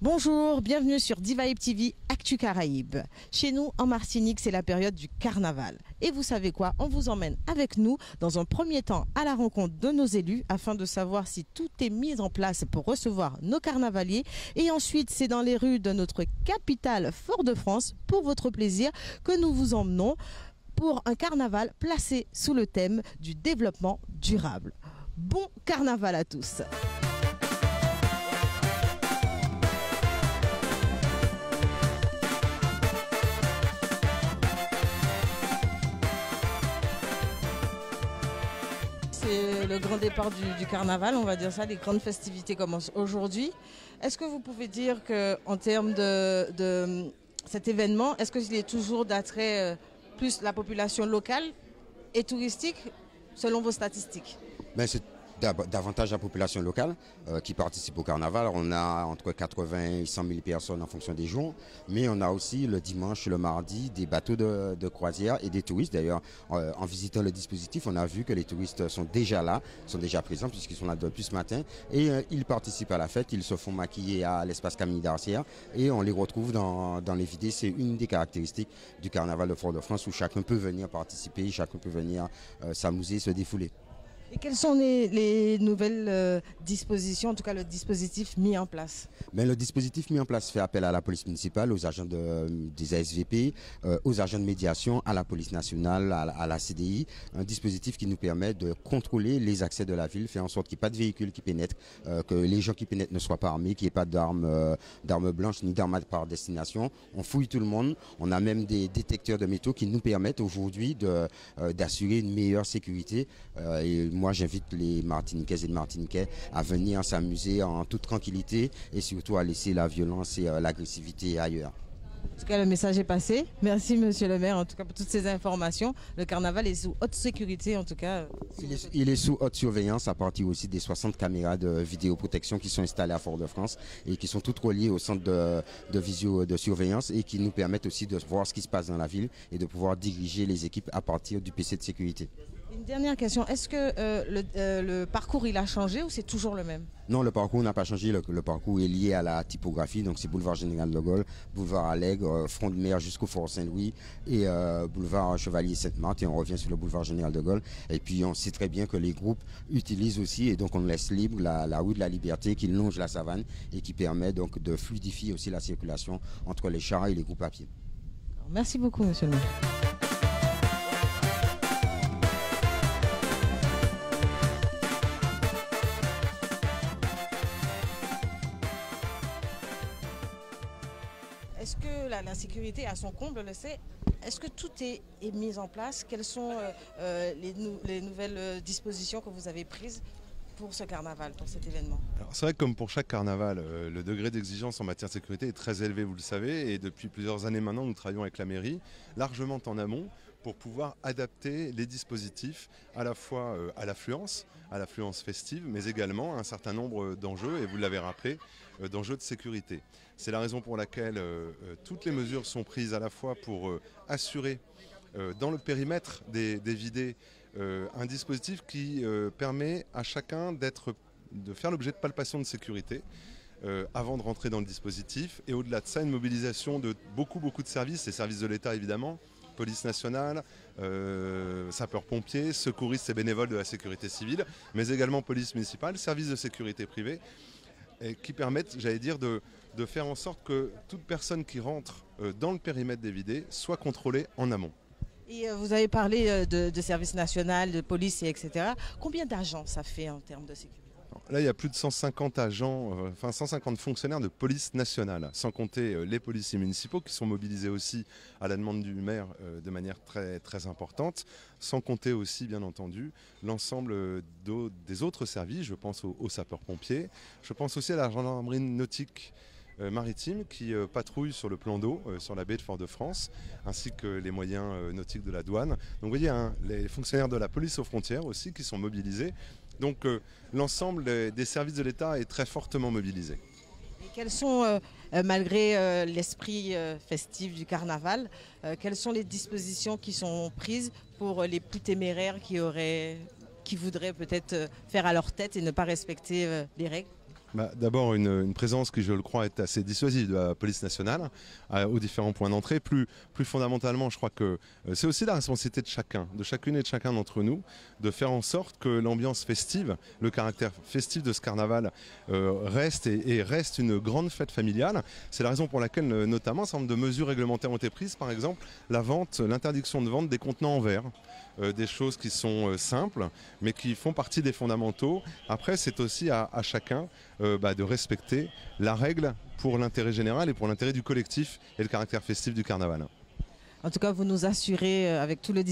Bonjour, bienvenue sur Divaïb TV Actu Caraïbes. Chez nous, en Martinique, c'est la période du carnaval. Et vous savez quoi? On vous emmène avec nous, dans un premier temps, à la rencontre de nos élus, afin de savoir si tout est mis en place pour recevoir nos carnavaliers. Et ensuite, c'est dans les rues de notre capitale, Fort-de-France, pour votre plaisir, que nous vous emmenons pour un carnaval placé sous le thème du développement durable. Bon carnaval à tous! C'est le grand départ du carnaval, on va dire ça, les grandes festivités commencent aujourd'hui. Est-ce que vous pouvez dire qu'en termes de cet événement, est-ce qu'il est toujours d'attrait plus la population locale et touristique selon vos statistiques? C'est davantage la population locale qui participe au carnaval. On a entre 80 et 100 000 personnes en fonction des jours, mais on a aussi le dimanche, le mardi, des bateaux de croisière et des touristes. D'ailleurs, en visitant le dispositif, on a vu que les touristes sont déjà là, sont déjà présents puisqu'ils sont là depuis ce matin et ils participent à la fête, ils se font maquiller à l'espace Camille d'Arcière et on les retrouve dans les vidéos. C'est une des caractéristiques du carnaval de Fort-de-France où chacun peut venir participer, chacun peut venir s'amuser, se défouler. Et quelles sont les nouvelles dispositions, en tout cas le dispositif mis en place? Le dispositif mis en place fait appel à la police municipale, aux agents des ASVP, aux agents de médiation, à la police nationale, à la CDI. Un dispositif qui nous permet de contrôler les accès de la ville, faire en sorte qu'il n'y ait pas de véhicules qui pénètrent, que les gens qui pénètrent ne soient pas armés, qu'il n'y ait pas d'armes blanches ni d'armes par destination. On fouille tout le monde. On a même des détecteurs de métaux qui nous permettent aujourd'hui d'assurer une meilleure sécurité. Moi, j'invite les Martiniquaises et les Martiniquais à venir s'amuser en toute tranquillité et surtout à laisser la violence et l'agressivité ailleurs. En tout cas, le message est passé. Merci, monsieur le maire, en tout cas, pour toutes ces informations. Le carnaval est sous haute sécurité, en tout cas. Il est sous haute surveillance à partir aussi des 60 caméras de vidéoprotection qui sont installées à Fort-de-France et qui sont toutes reliées au centre de surveillance et qui nous permettent aussi de voir ce qui se passe dans la ville et de pouvoir diriger les équipes à partir du PC de sécurité. Une dernière question, est-ce que le parcours il a changé ou c'est toujours le même? Non, le parcours n'a pas changé, le parcours est lié à la typographie, donc c'est boulevard Général de Gaulle, boulevard Allègre, front de mer jusqu'au Fort Saint-Louis et boulevard Chevalier Sainte-Marthe et on revient sur le boulevard Général de Gaulle. Et puis on sait très bien que les groupes utilisent aussi et donc on laisse libre la rue de la Liberté qui longe la savane et qui permet donc de fluidifier aussi la circulation entre les chars et les groupes à pied. Merci beaucoup, monsieur le maire. Est-ce que la sécurité à son comble le sait? Est-ce que tout est mis en place? Quelles sont les nouvelles dispositions que vous avez prises pour ce carnaval, pour cet événement? Alors c'est vrai que comme pour chaque carnaval, le degré d'exigence en matière de sécurité est très élevé, vous le savez, et depuis plusieurs années maintenant, nous travaillons avec la mairie, largement en amont, pour pouvoir adapter les dispositifs à la fois à l'affluence festive, mais également à un certain nombre d'enjeux, et vous l'avez rappelé, d'enjeux de sécurité. C'est la raison pour laquelle toutes les mesures sont prises à la fois pour assurer dans le périmètre des vidées un dispositif qui permet à chacun de faire l'objet de palpations de sécurité avant de rentrer dans le dispositif, et au-delà de ça, une mobilisation de beaucoup de services, les services de l'État évidemment, police nationale, sapeurs-pompiers, secouristes et bénévoles de la sécurité civile, mais également police municipale, services de sécurité privée, et qui permettent, j'allais dire, de faire en sorte que toute personne qui rentre dans le périmètre des vidées soit contrôlée en amont. Et vous avez parlé de service national, de police, etc. Combien d'agents ça fait en termes de sécurité? Là, il y a plus de 150 agents, 150 fonctionnaires de police nationale, sans compter les policiers municipaux qui sont mobilisés aussi à la demande du maire de manière très importante, sans compter aussi, bien entendu, l'ensemble des autres services. Je pense aux sapeurs-pompiers, je pense aussi à la gendarmerie nautique maritime qui patrouille sur le plan d'eau, sur la baie de Fort-de-France, ainsi que les moyens nautiques de la douane. Donc vous voyez, les fonctionnaires de la police aux frontières aussi qui sont mobilisés. Donc l'ensemble des services de l'État est très fortement mobilisé. Et quels sont, malgré l'esprit festif du carnaval, quelles sont les dispositions qui sont prises pour les plus téméraires qui voudraient peut-être faire à leur tête et ne pas respecter les règles? D'abord une présence qui, je le crois, est assez dissuasive de la police nationale aux différents points d'entrée. Plus fondamentalement, je crois que c'est aussi la responsabilité de chacun, de chacune et de chacun d'entre nous, de faire en sorte que l'ambiance festive, le caractère festif de ce carnaval reste et reste une grande fête familiale. C'est la raison pour laquelle, notamment, un certain nombre de mesures réglementaires ont été prises. Par exemple, l'interdiction de vente des contenants en verre. Des choses qui sont simples, mais qui font partie des fondamentaux. Après, c'est aussi à chacun de respecter la règle pour l'intérêt général et pour l'intérêt du collectif et le caractère festif du carnaval. En tout cas, vous nous assurez, avec tous les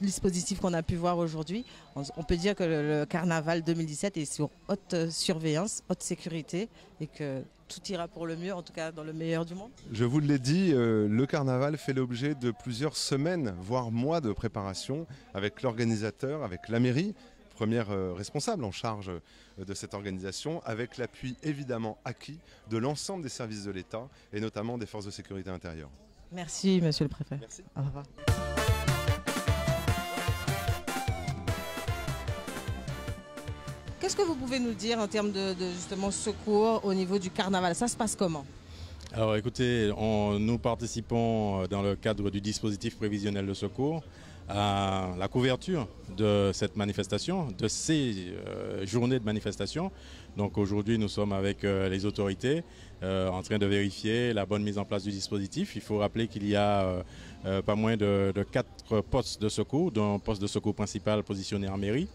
dispositifs qu'on a pu voir aujourd'hui, on peut dire que le carnaval 2017 est sur haute surveillance, haute sécurité, et que tout ira pour le mieux, en tout cas dans le meilleur du monde. Je vous l'ai dit, le carnaval fait l'objet de plusieurs semaines, voire mois de préparation avec l'organisateur, avec la mairie, première responsable en charge de cette organisation, avec l'appui évidemment acquis de l'ensemble des services de l'État et notamment des forces de sécurité intérieure. Merci, monsieur le préfet. Merci. Au revoir. Qu'est-ce que vous pouvez nous dire en termes de justement secours au niveau du carnaval? Ça se passe comment? Alors écoutez, nous participons dans le cadre du dispositif prévisionnel de secours à la couverture de cette manifestation, de ces journées de manifestation. Donc aujourd'hui, nous sommes avec les autorités en train de vérifier la bonne mise en place du dispositif. Il faut rappeler qu'il y a pas moins de 4 postes de secours, dont un poste de secours principal positionné en mairie.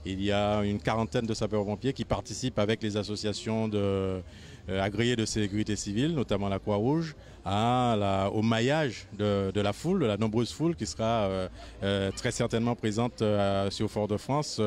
Il y a une quarantaine de sapeurs-pompiers qui participent avec les associations agréées de sécurité civile, notamment la Croix-Rouge, au maillage de la foule, de la nombreuse foule qui sera très certainement présente sur Fort-de-France,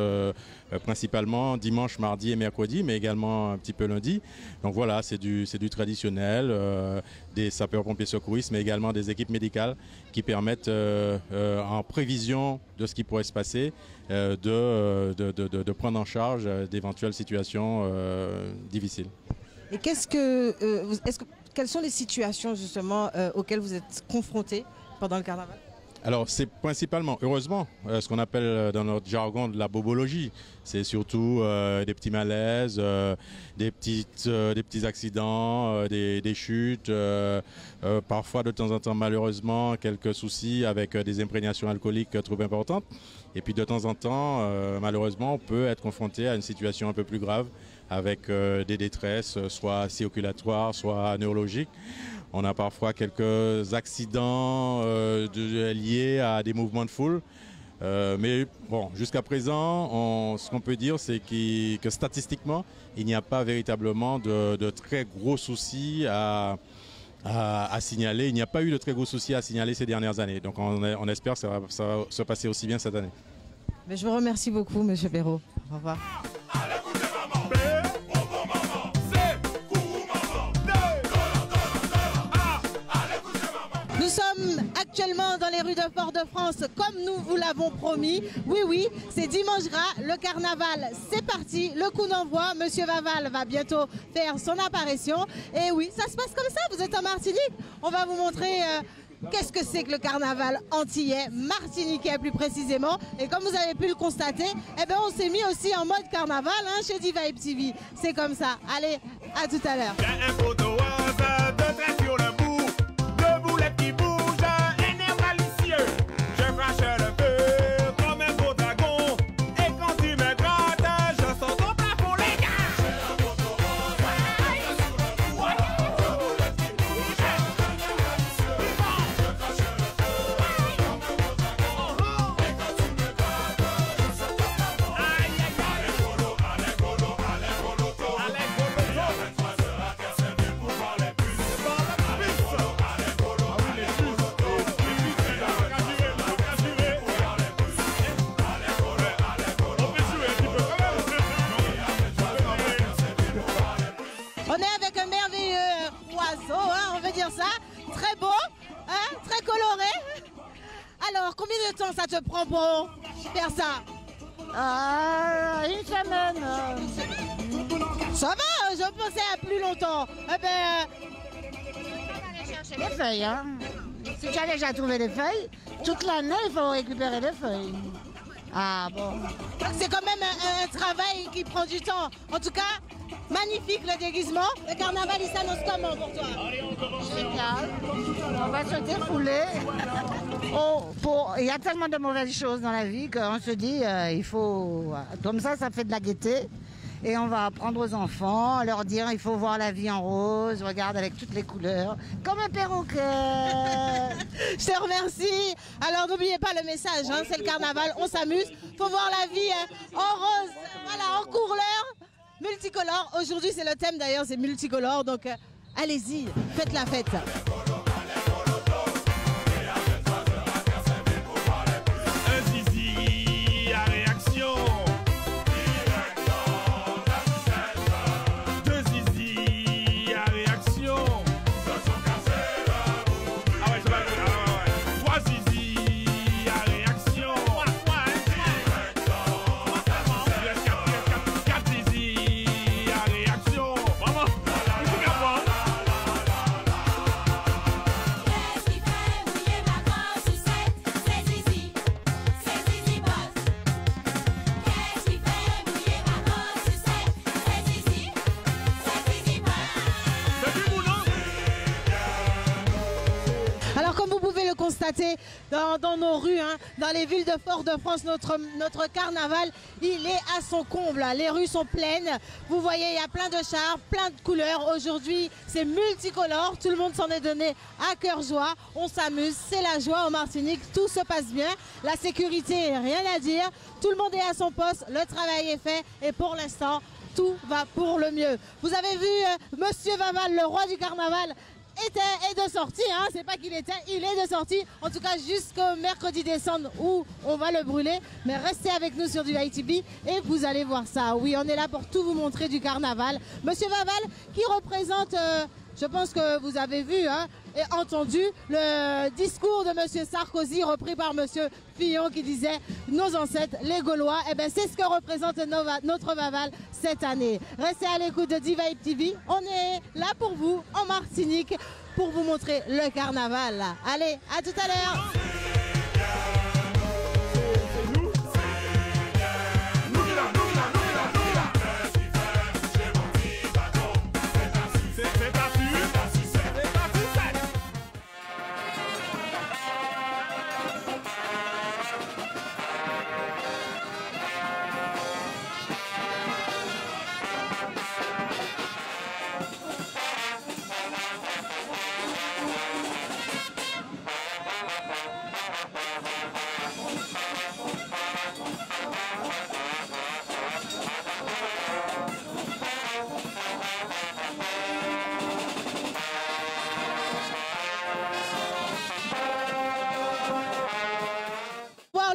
principalement dimanche, mardi et mercredi, mais également un petit peu lundi. Donc voilà, c'est du traditionnel, des sapeurs-pompiers secouristes, mais également des équipes médicales qui permettent, en prévision de ce qui pourrait se passer, de prendre en charge d'éventuelles situations difficiles. Et quelles sont les situations justement auxquelles vous êtes confrontés pendant le carnaval? Alors c'est principalement, heureusement, ce qu'on appelle dans notre jargon de la bobologie. C'est surtout des petits malaises, des petits accidents, des chutes, parfois de temps en temps malheureusement quelques soucis avec des imprégnations alcooliques trop importantes. Et puis de temps en temps, malheureusement, on peut être confronté à une situation un peu plus grave avec des détresses, soit circulatoires, soit neurologiques. On a parfois quelques accidents liés à des mouvements de foule. Mais bon, jusqu'à présent, ce qu'on peut dire, c'est que statistiquement, il n'y a pas véritablement de très gros soucis à signaler. Il n'y a pas eu de très gros soucis à signaler ces dernières années. Donc on espère que ça va se passer aussi bien cette année. Mais je vous remercie beaucoup, monsieur Béraud. Au revoir. Nous sommes actuellement dans les rues de Fort-de-France comme nous vous l'avons promis. Oui, c'est dimanche gras, le carnaval, c'est parti, le coup d'envoi. Monsieur Vaval va bientôt faire son apparition. Et oui, ça se passe comme ça, vous êtes en Martinique. On va vous montrer qu'est-ce que c'est que le carnaval antillais, martiniquais plus précisément. Et comme vous avez pu le constater, on s'est mis aussi en mode carnaval chez Divibe TV. C'est comme ça. Allez, à tout à l'heure. On est avec un merveilleux oiseau, on veut dire ça, très beau, très coloré. Alors, combien de temps ça te prend pour faire ça? Une semaine. Ça va, je pensais à plus longtemps. On va aller chercher les feuilles. Si tu as déjà trouvé des feuilles, toute l'année, il faut récupérer les feuilles. Ah bon. C'est quand même un travail qui prend du temps. En tout cas, Magnifique le déguisement. Le carnaval, il s'annonce comment pour toi? Génial. On va se défouler. Il y a tellement de mauvaises choses dans la vie qu'on se dit, il faut... Comme ça fait de la gaieté. Et on va apprendre aux enfants, leur dire, il faut voir la vie en rose, regarde avec toutes les couleurs, comme un perroquet. Je te remercie. Alors n'oubliez pas le message, hein, c'est le carnaval, on s'amuse. Faut voir la vie en rose, voilà, en couleur, multicolore. Aujourd'hui c'est le thème d'ailleurs, c'est multicolore, donc allez-y, faites la fête. Constater dans nos rues, hein, dans les villes de Fort-de-France, notre carnaval, il est à son comble. Les rues sont pleines. Vous voyez, il y a plein de chars, plein de couleurs. Aujourd'hui, c'est multicolore. Tout le monde s'en est donné à cœur joie. On s'amuse, c'est la joie en Martinique. Tout se passe bien. La sécurité, rien à dire. Tout le monde est à son poste. Le travail est fait. Et pour l'instant, tout va pour le mieux. Vous avez vu Monsieur Vaval, le roi du carnaval, est de sortie, hein. C'est pas qu'il était, il est de sortie, en tout cas jusqu'au mercredi décembre où on va le brûler, mais restez avec nous sur du ITV et vous allez voir ça. Oui, on est là pour tout vous montrer du carnaval. Monsieur Vaval qui représente, je pense que vous avez vu, hein, et entendu le discours de Monsieur Sarkozy repris par Monsieur Fillon qui disait nos ancêtres, les Gaulois, et ben c'est ce que représente notre Vaval cette année. Restez à l'écoute de Diva TV, on est là pour vous en Martinique pour vous montrer le carnaval. Allez, à tout à l'heure.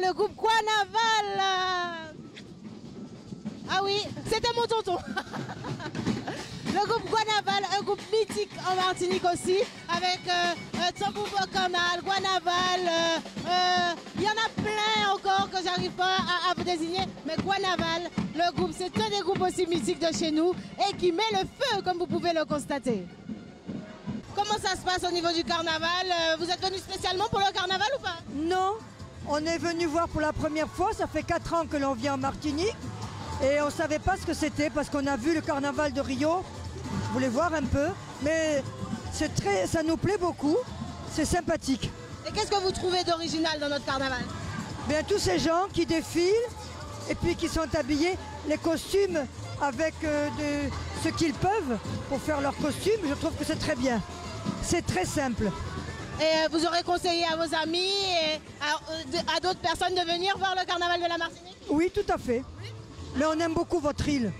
Le groupe Guanaval. Ah oui, c'était mon tonton. Le groupe Guanaval, un groupe mythique en Martinique aussi, avec Tombou Bocanal, Guanaval, il y en a plein encore que j'arrive pas à vous désigner, mais Guanaval, le groupe, c'est un des groupes aussi mythiques de chez nous et qui met le feu, comme vous pouvez le constater. Comment ça se passe au niveau du carnaval? Vous êtes venu spécialement pour le carnaval ou pas? Non. On est venu voir pour la première fois, ça fait 4 ans que l'on vient en Martinique et on ne savait pas ce que c'était parce qu'on a vu le carnaval de Rio, on voulait voir un peu, mais ça nous plaît beaucoup, c'est sympathique. Et qu'est-ce que vous trouvez d'original dans notre carnaval? Bien, tous ces gens qui défilent et puis qui sont habillés, les costumes avec ce qu'ils peuvent pour faire leurs costumes, je trouve que c'est très bien, c'est très simple. Et vous aurez conseillé à vos amis et à d'autres personnes de venir voir le carnaval de la Martinique? Oui, tout à fait. Oui. Mais on aime beaucoup votre île.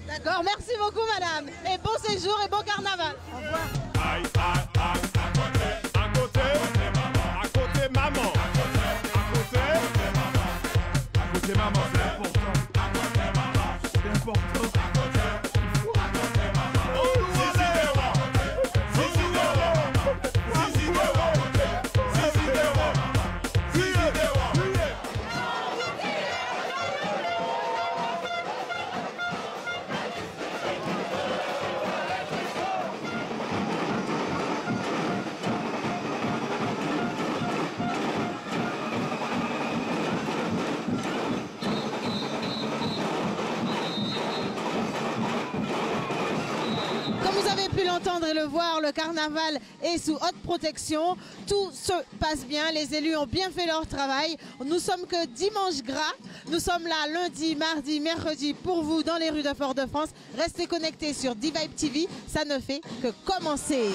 D'accord, merci beaucoup madame. Et bon séjour et bon carnaval. Au revoir. À côté maman. À côté maman, c'est important. C'est important. l'entendre et le voir, le carnaval est sous haute protection. Tout se passe bien, les élus ont bien fait leur travail. Nous sommes que dimanche gras. Nous sommes là lundi, mardi, mercredi pour vous dans les rues de Fort-de-France. Restez connectés sur D-Vibe TV, ça ne fait que commencer.